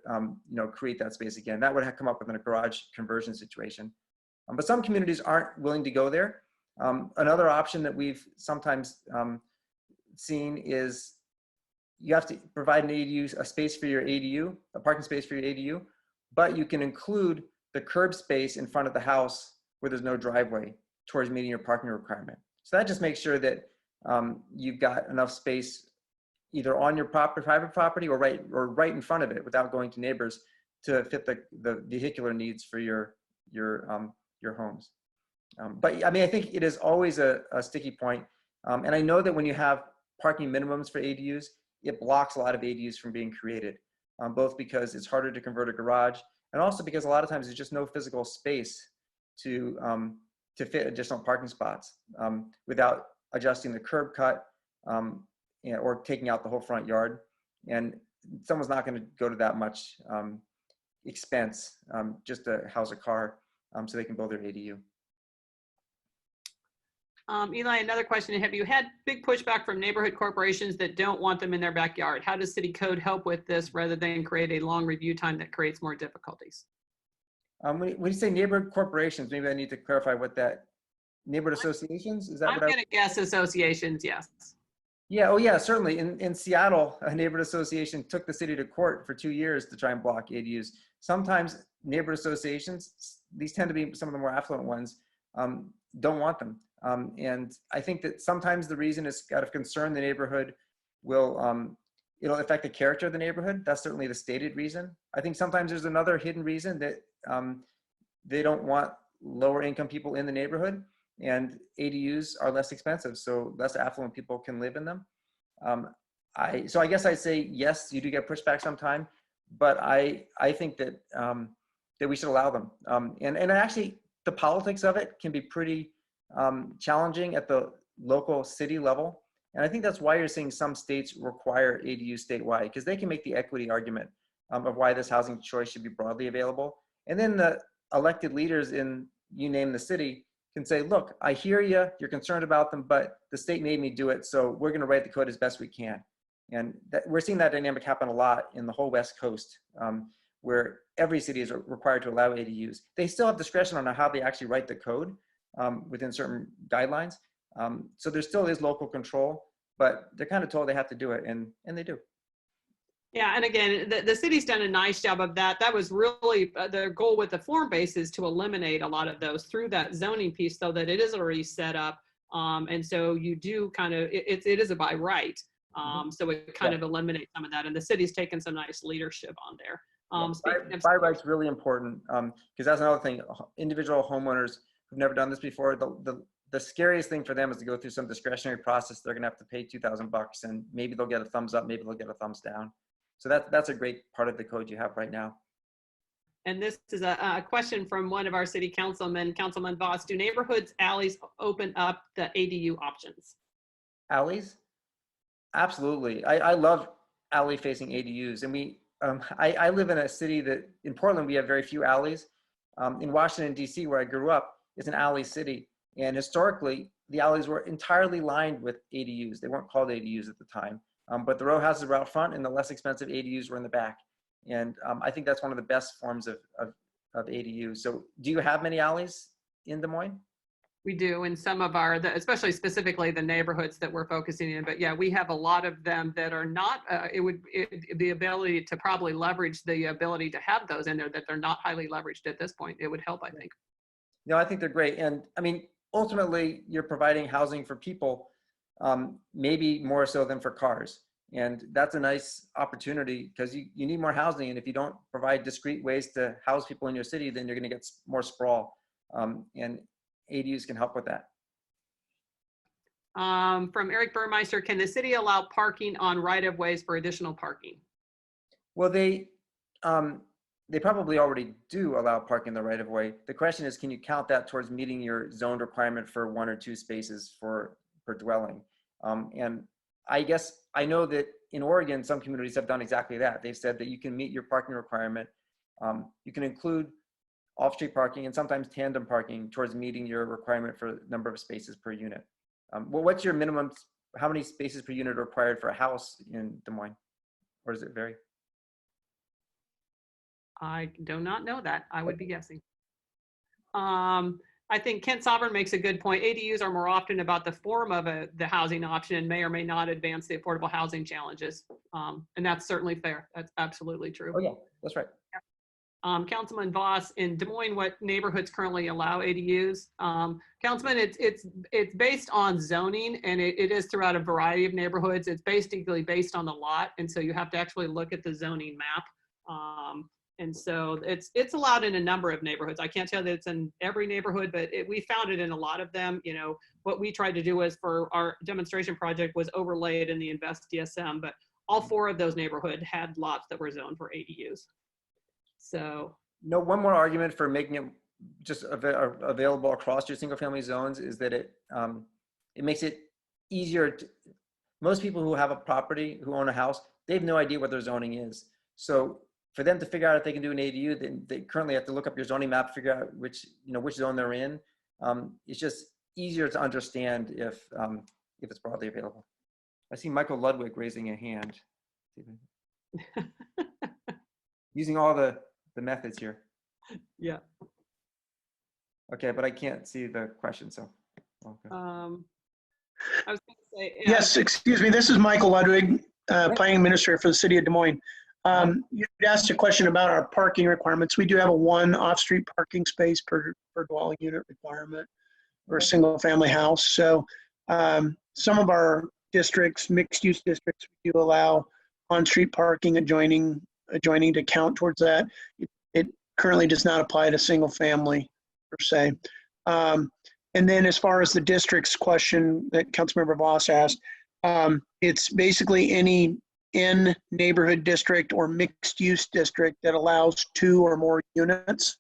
create that space again. That would have come up with a garage conversion situation. But some communities aren't willing to go there. Another option that we've sometimes seen is you have to provide an ADU, a space for your ADU, a parking space for your ADU, but you can include the curb space in front of the house where there's no driveway towards meeting your parking requirement. So that just makes sure that you've got enough space either on your private property or right in front of it without going to neighbors to fit the vehicular needs for your homes. But I think it is always a sticky point. And I know that when you have parking minimums for ADUs, it blocks a lot of ADUs from being created, both because it's harder to convert a garage and also because a lot of times there's just no physical space to to fit additional parking spots without adjusting the curb cut or taking out the whole front yard. And someone's not going to go to that much expense just to house a car so they can build their ADU. Eli, another question. Have you had big pushback from neighborhood corporations that don't want them in their backyard? How does city code help with this rather than create a long review time that creates more difficulties? When you say neighborhood corporations, maybe I need to clarify what that, neighborhood associations? Is that I'm what going to guess associations, yes. Yeah, oh yeah, certainly. In Seattle, a neighborhood association took the city to court for 2 years to try and block ADUs. Sometimes neighborhood associations, these tend to be some of the more affluent ones, don't want them. And I think that sometimes the reason is out of concern the neighborhood will, it'll affect the character of the neighborhood. That's certainly the stated reason. I think sometimes there's another hidden reason that they don't want lower income people in the neighborhood, and ADUs are less expensive, so less affluent people can live in them. So I guess I'd say yes, you do get pushback sometime, but I think that that we should allow them. And actually, the politics of it can be pretty challenging at the local city level, and I think that's why you're seeing some states require ADU statewide, because they can make the equity argument of why this housing choice should be broadly available, and then the elected leaders in you name the city can say, look, I hear you, you're concerned about them, but the state made me do it, so we're going to write the code as best we can. And we're seeing that dynamic happen a lot in the whole West Coast, where every city is required to allow ADUs. They still have discretion on how they actually write the code within certain guidelines. So there still is local control, but they're kind of told they have to do it, and they do. Yeah, and again, the city's done a nice job of that. That was really the goal with the form base, is to eliminate a lot of those through that zoning piece, so that it is already set up. And so you do kind of, it is a by right. So it kind of eliminates some of that. And the city's taken some nice leadership on there. By right's really important, because that's another thing. Individual homeowners who've never done this before, the scariest thing for them is to go through some discretionary process. They're gonna have to pay $2,000 and maybe they'll get a thumbs up, maybe they'll get a thumbs down. So that's a great part of the code you have right now. And this is a question from one of our city councilmen, Councilman Voss. Do neighborhoods, alleys open up the ADU options? Alleys? Absolutely. I love alley facing ADUs. And I live in a city that, in Portland, we have very few alleys. In Washington, DC, where I grew up, it's an alley city. And historically, the alleys were entirely lined with ADUs. They weren't called ADUs at the time. But the row houses were out front and the less expensive ADUs were in the back. And I think that's one of the best forms of ADU. So do you have many alleys in Des Moines? We do in some of our, especially specifically the neighborhoods that we're focusing in. But yeah, we have a lot of them that are not, the ability to probably leverage the ability to have those in there, that they're not highly leveraged at this point. It would help, I think. No, I think they're great. And I mean, ultimately, you're providing housing for people, maybe more so than for cars. And that's a nice opportunity, because you need more housing. And if you don't provide discrete ways to house people in your city, then you're going to get more sprawl. And ADUs can help with that. From Eric Burmeister, can the city allow parking on right-of-ways for additional parking? Well, they probably already do allow parking in the right-of-way. The question is, can you count that towards meeting your zoned requirement for 1 or 2 spaces per dwelling? And I guess I know that in Oregon, some communities have done exactly that. They've said that you can meet your parking requirement. You can include off-street parking and sometimes tandem parking towards meeting your requirement for number of spaces per unit. Well, what's your minimum? How many spaces per unit are required for a house in Des Moines? Or does it vary? I do not know that. I would be guessing. I think Kent Sovereign makes a good point. ADUs are more often about the form of the housing option and may or may not advance the affordable housing challenges. And that's certainly fair. That's absolutely true. Oh yeah, that's right. Councilman Voss, in Des Moines, what neighborhoods currently allow ADUs? Councilman, it's based on zoning, and it is throughout a variety of neighborhoods. It's basically based on the lot, and so you have to actually look at the zoning map. And so it's allowed in a number of neighborhoods. I can't tell that it's in every neighborhood, but we found it in a lot of them. You know, what we tried to do was, for our demonstration project, was overlay it in the Invest DSM, but all 4 of those neighborhoods had lots that were zoned for ADUs. So no, one more argument for making it just available across your single family zones is that it makes it easier to, most people who have a property, who own a house, they have no idea what their zoning is. So for them to figure out if they can do an ADU, then they currently have to look up your zoning map, figure out which zone they're in. It's just easier to understand if it's broadly available. I see Michael Ludwig raising a hand. Using all the methods here. Yeah. Okay, but I can't see the question, so. Okay. I was going to say. Yes, excuse me. This is Michael Ludwig, Planning Administrator for the City of Des Moines. You asked a question about our parking requirements. We do have a 1 off-street parking space per dwelling unit requirement for a single-family house. So some of our districts, mixed-use districts, we do allow on-street parking adjoining to count towards that. It currently does not apply to single-family per se. And then as far as the district's question that Councilmember Voss asked, it's basically any in-neighborhood district or mixed-use district that allows 2 or more units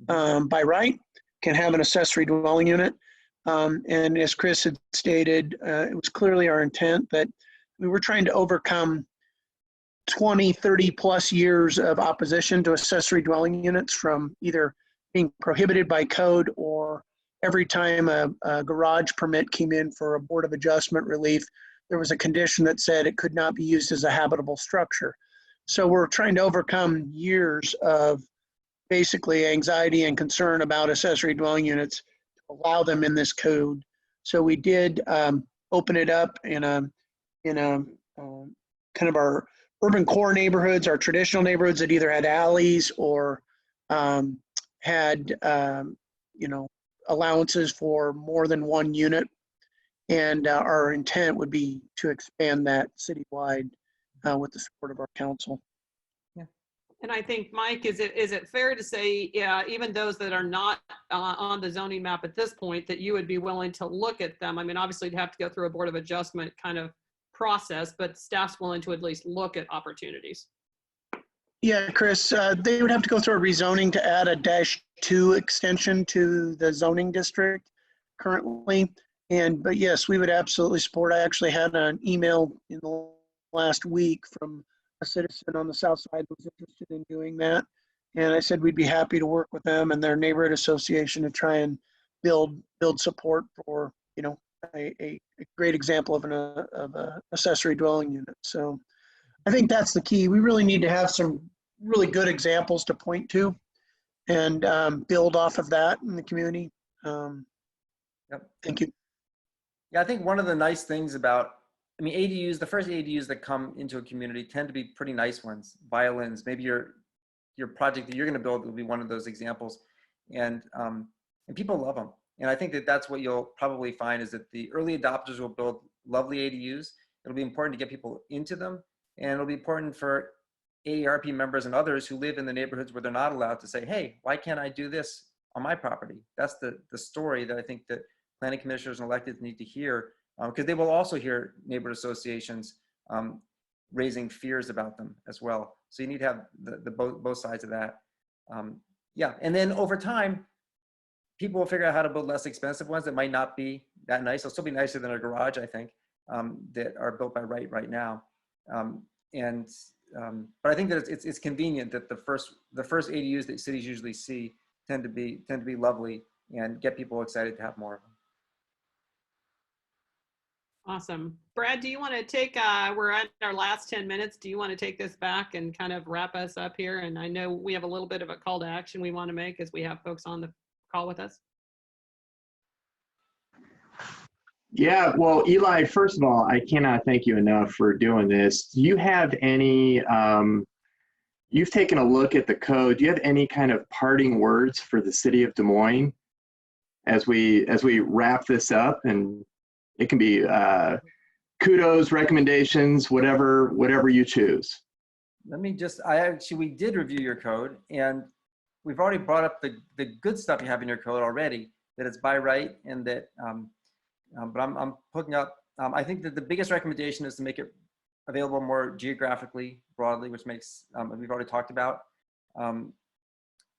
by right can have an accessory dwelling unit. And as Chris had stated, it was clearly our intent that we were trying to overcome 20, 30 plus years of opposition to accessory dwelling units from either being prohibited by code or every time a garage permit came in for a Board of Adjustment relief, there was a condition that said it could not be used as a habitable structure. So we're trying to overcome years of basically anxiety and concern about accessory dwelling units to allow them in this code. So we did open it up in a kind of our urban core neighborhoods, our traditional neighborhoods that either had alleys or had allowances for more than 1 unit. And our intent would be to expand that citywide with the support of our council. Yeah. And I think, Mike, is it fair to say, yeah, even those that are not on the zoning map at this point, that you would be willing to look at them? I mean, obviously you'd have to go through a Board of Adjustment kind of process, but staff's willing to at least look at opportunities. Yeah, Chris, they would have to go through a rezoning to add a -2 extension to the zoning district currently. But yes, we would absolutely support. I actually had an email in the last week from a citizen on the south side who was interested in doing that. And I said we'd be happy to work with them and their neighborhood association to try and build support for, a great example of an accessory dwelling unit. So I think that's the key. We really need to have some really good examples to point to and build off of that in the community. Yep. Thank you. Yeah, I think one of the nice things about, ADUs, the first ADUs that come into a community tend to be pretty nice ones. Violins, maybe your project that you're going to build will be one of those examples, and people love them. And I think that that's what you'll probably find is that the early adopters will build lovely ADUs. It'll be important to get people into them, and it'll be important for AARP members and others who live in the neighborhoods where they're not allowed to say, hey, why can't I do this on my property? That's the story that I think that planning commissioners and electeds need to hear, because they will also hear neighborhood associations raising fears about them as well. So you need to have the both sides of that. Yeah, and then over time, people will figure out how to build less expensive ones that might not be that nice. They'll still be nicer than a garage, I think, that are built by right now. But I think that it's convenient that the first ADUs that cities usually see tend to be lovely and get people excited to have more of them. Awesome. Brad, do you want to take, we're at our last 10 minutes. Do you want to take this back and kind of wrap us up here? And I know we have a little bit of a call to action we want to make as we have folks on the call with us. Yeah, well, Eli, first of all, I cannot thank you enough for doing this. Do you have any, you've taken a look at the code. Do you have any kind of parting words for the city of Des Moines as we wrap this up? And it can be kudos, recommendations, whatever you choose. Let me just, we did review your code, and we've already brought up the good stuff you have in your code already, that it's by right, and that, but I'm putting up, I think that the biggest recommendation is to make it available more geographically broadly, which makes, we've already talked about.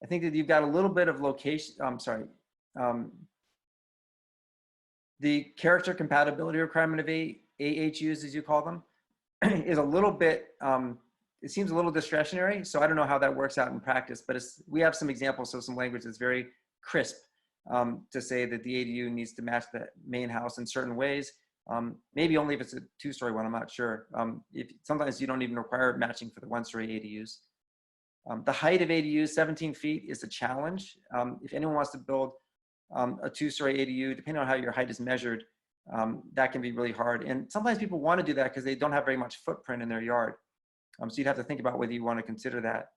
I think that you've got a little bit of location, the character compatibility requirement of AHUs, as you call them, is a little bit, it seems a little discretionary. So I don't know how that works out in practice, but we have some examples of some language that's very crisp to say that the ADU needs to match the main house in certain ways. Maybe only if it's a 2-story one, I'm not sure. Sometimes you don't even require matching for the 1-story ADUs. The height of ADUs, 17 feet, is a challenge. If anyone wants to build a 2-story ADU, depending on how your height is measured, that can be really hard. And sometimes people want to do that because they don't have very much footprint in their yard. So you'd have to think about whether you want to consider that.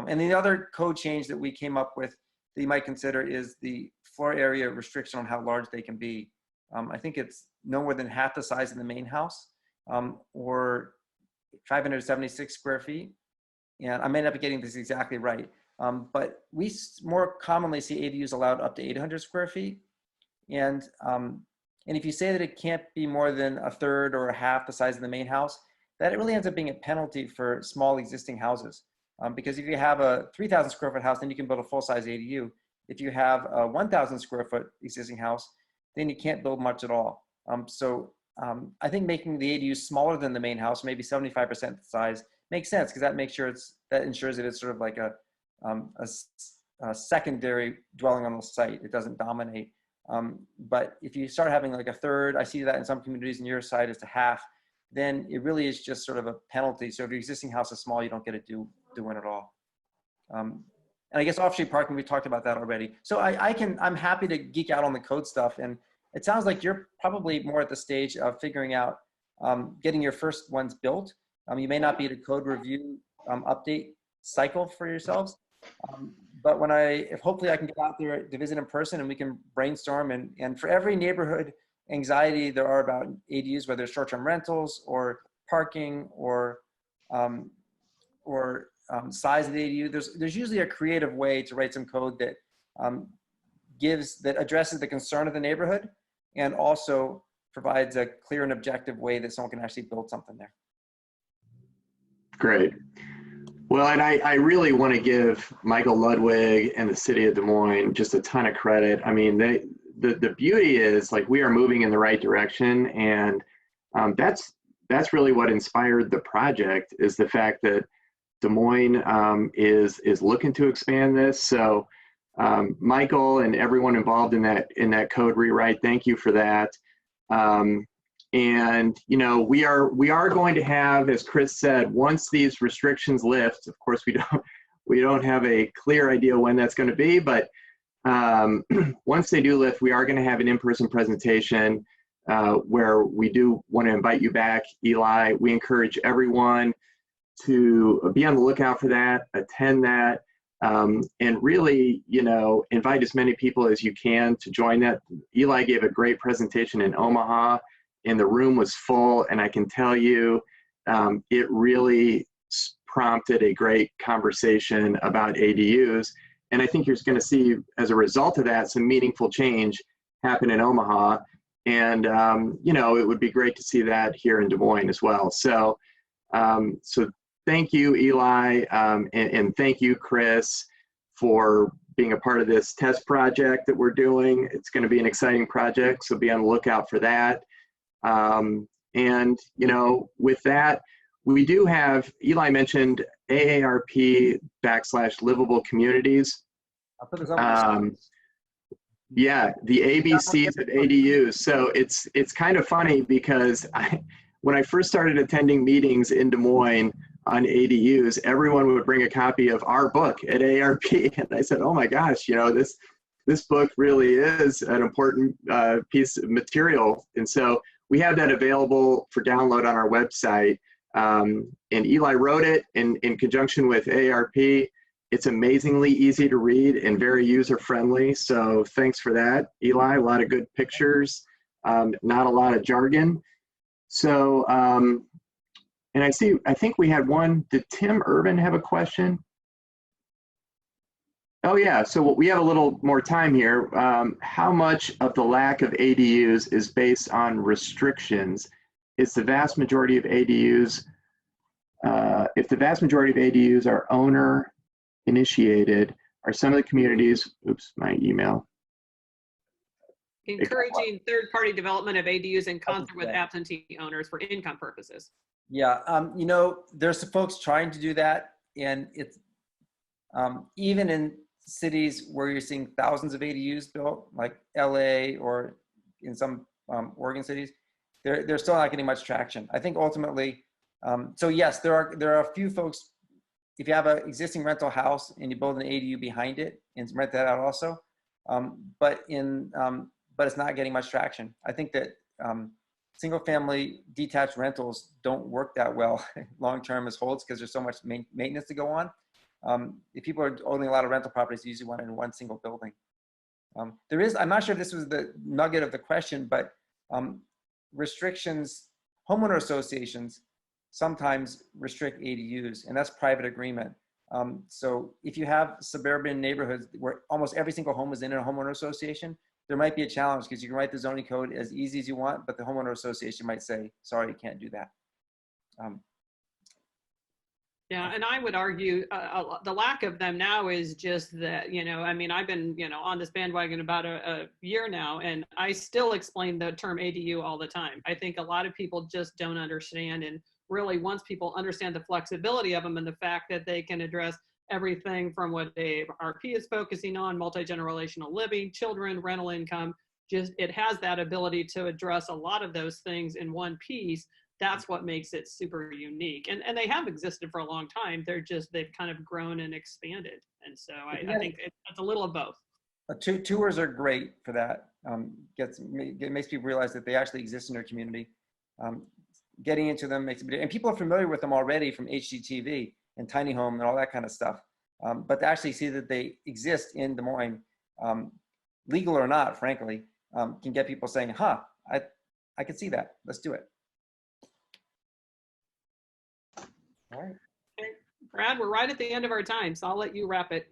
And the other code change that we came up with that you might consider is the floor area restriction on how large they can be. I think it's no more than half the size of the main house, or 576 square feet. And I may not be getting this exactly right, but we more commonly see ADUs allowed up to 800 square feet. And if you say that it can't be more than a third or a half the size of the main house, that it really ends up being a penalty for small existing houses. Because if you have a 3,000 square foot house, then you can build a full-size ADU. If you have a 1,000 square foot existing house, then you can't build much at all. I think making the ADU smaller than the main house, maybe 75% the size, makes sense because that ensures that it's sort of like a secondary dwelling on the site. It doesn't dominate. But if you start having like a third, I see that in some communities, and your side is to half, then it really is just sort of a penalty. So if your existing house is small, you don't get to do one at all. And I guess off-street parking, we talked about that already. So I'm happy to geek out on the code stuff. And it sounds like you're probably more at the stage of figuring out getting your first ones built. You may not be at a code review update cycle for yourselves. But hopefully I can get out there to visit in person and we can brainstorm. And for every neighborhood anxiety there are about ADUs, whether it's short-term rentals or parking or size of the ADU, there's usually a creative way to write some code that addresses the concern of the neighborhood and also provides a clear and objective way that someone can actually build something there. Great. Well, and I really want to give Michael Ludwig and the city of Des Moines just a ton of credit. I mean, the beauty is, like, we are moving in the right direction, and that's really what inspired the project, is the fact that Des Moines is looking to expand this. So Michael and everyone involved in that code rewrite, thank you for that. And you know, we are going to have, as Chris said, once these restrictions lift, of course we don't have a clear idea when that's going to be, but once they do lift, we are going to have an in-person presentation where we do want to invite you back, Eli. We encourage everyone to be on the lookout for that, attend that, and really, you know, invite as many people as you can to join that. Eli gave a great presentation in Omaha, and the room was full, and I can tell you, it really prompted a great conversation about ADUs. And I think you're going to see, as a result of that, some meaningful change happen in Omaha. And, you know, it would be great to see that here in Des Moines as well. So, so thank you, Eli, and thank you, Chris, for being a part of this test project that we're doing. It's going to be an exciting project, so be on the lookout for that. And, you know, with that, we do have, Eli mentioned AARP /livable communities. I'll put this on yeah, the ABCs of ADUs. So it's kind of funny because when I first started attending meetings in Des Moines on ADUs, everyone would bring a copy of our book at AARP. And I said, oh my gosh, you know, this book really is an important piece of material. And so we have that available for download on our website. And Eli wrote it in conjunction with AARP. It's amazingly easy to read and very user-friendly. So thanks for that, Eli. A lot of good pictures, not a lot of jargon. So, and I think we had one. Did Tim Urban have a question? Oh yeah, so we have a little more time here. How much of the lack of ADUs is based on restrictions? Is the vast majority of ADUs, if the vast majority of ADUs are owner initiated, are some of the communities, oops, my email. Encouraging third-party development of ADUs in concert with absentee owners for income purposes. Yeah, you know, there's some folks trying to do that, and it's even in cities where you're seeing thousands of ADUs built, like LA or in some Oregon cities, they're still not getting much traction. I think ultimately, so yes, there are a few folks. If you have an existing rental house and you build an ADU behind it and rent that out also, but it's not getting much traction. I think that single-family detached rentals don't work that well long-term as holds because there's so much maintenance to go on. If people are owning a lot of rental properties, they usually want it in one single building. I'm not sure if this was the nugget of the question, but restrictions, homeowner associations sometimes restrict ADUs, and that's private agreement. So if you have suburban neighborhoods where almost every single home is in a homeowner association, there might be a challenge because you can write the zoning code as easy as you want, but the homeowner association might say, sorry, you can't do that. Yeah, and I would argue the lack of them now is just that, you know, I mean, I've been, you know, on this bandwagon about a year now, and I still explain the term ADU all the time. I think a lot of people just don't understand, and really once people understand the flexibility of them and the fact that they can address everything from what AARP is focusing on, multi-generational living, children, rental income, just it has that ability to address a lot of those things in one piece. That's what makes it super unique. And they have existed for a long time. They've kind of grown and expanded. And so I think it's a little of both. Tours are great for that. It makes people realize that they actually exist in their community. Getting into them makes it, and people are familiar with them already from HGTV and tiny home and all that kind of stuff. But to actually see that they exist in Des Moines, legal or not, frankly, can get people saying, huh, I can see that. Let's do it. All right. Okay. Brad, we're right at the end of our time, so I'll let you wrap it.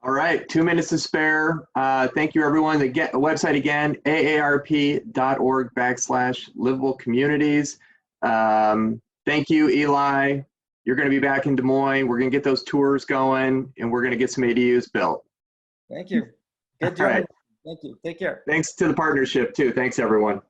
All right, 2 minutes to spare. Thank you, everyone. The website again, aarp.org/livable communities. Thank you, Eli. You're going to be back in Des Moines. We're going to get those tours going, and we're going to get some ADUs built. Thank you. Good job. All right. Thank you. Take care. Thanks to the partnership, too. Thanks, everyone.